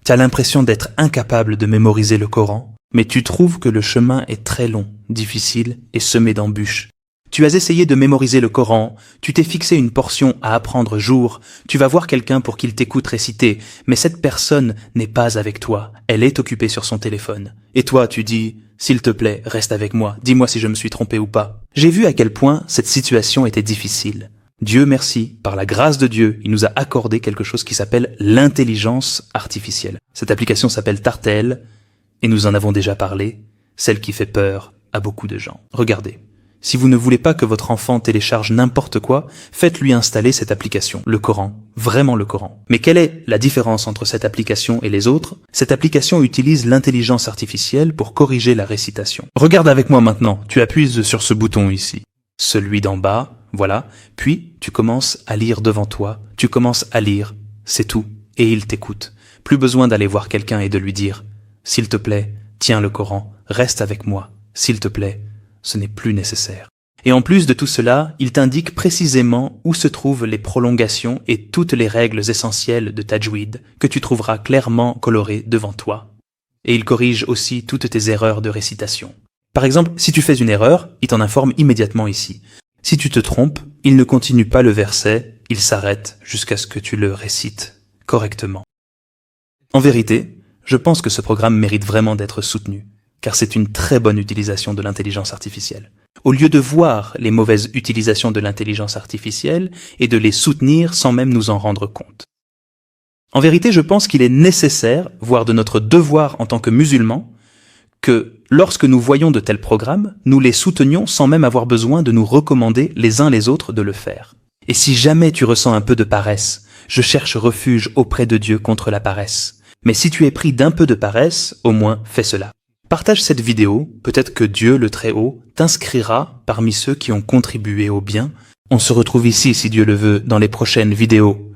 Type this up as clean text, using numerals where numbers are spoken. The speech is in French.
Tu as l'impression d'être incapable de mémoriser le Coran, mais tu trouves que le chemin est très long, difficile et semé d'embûches. Tu as essayé de mémoriser le Coran, tu t'es fixé une portion à apprendre jour, tu vas voir quelqu'un pour qu'il t'écoute réciter, mais cette personne n'est pas avec toi, elle est occupée sur son téléphone. Et toi, tu dis, s'il te plaît, reste avec moi, dis-moi si je me suis trompé ou pas. J'ai vu à quel point cette situation était difficile. Dieu merci, par la grâce de Dieu, il nous a accordé quelque chose qui s'appelle l'intelligence artificielle. Cette application s'appelle Tartel, et nous en avons déjà parlé, celle qui fait peur à beaucoup de gens. Regardez. Si vous ne voulez pas que votre enfant télécharge n'importe quoi, faites-lui installer cette application, le Coran, vraiment le Coran. Mais quelle est la différence entre cette application et les autres? Cette application utilise l'intelligence artificielle pour corriger la récitation. Regarde avec moi maintenant, tu appuies sur ce bouton ici, celui d'en bas, voilà, puis tu commences à lire devant toi, tu commences à lire, c'est tout, et il t'écoute. Plus besoin d'aller voir quelqu'un et de lui dire « S'il te plaît, tiens le Coran, reste avec moi, s'il te plaît ». Ce n'est plus nécessaire. Et en plus de tout cela, il t'indique précisément où se trouvent les prolongations et toutes les règles essentielles de tajwid que tu trouveras clairement colorées devant toi. Et il corrige aussi toutes tes erreurs de récitation. Par exemple, si tu fais une erreur, il t'en informe immédiatement ici. Si tu te trompes, il ne continue pas le verset, il s'arrête jusqu'à ce que tu le récites correctement. En vérité, je pense que ce programme mérite vraiment d'être soutenu, car c'est une très bonne utilisation de l'intelligence artificielle. Au lieu de voir les mauvaises utilisations de l'intelligence artificielle et de les soutenir sans même nous en rendre compte. En vérité, je pense qu'il est nécessaire, voire de notre devoir en tant que musulmans, que lorsque nous voyons de tels programmes, nous les soutenions sans même avoir besoin de nous recommander les uns les autres de le faire. Et si jamais tu ressens un peu de paresse, je cherche refuge auprès de Dieu contre la paresse. Mais si tu es pris d'un peu de paresse, au moins fais cela. Partage cette vidéo, peut-être que Dieu, le Très-Haut, t'inscrira parmi ceux qui ont contribué au bien. On se retrouve ici, si Dieu le veut, dans les prochaines vidéos.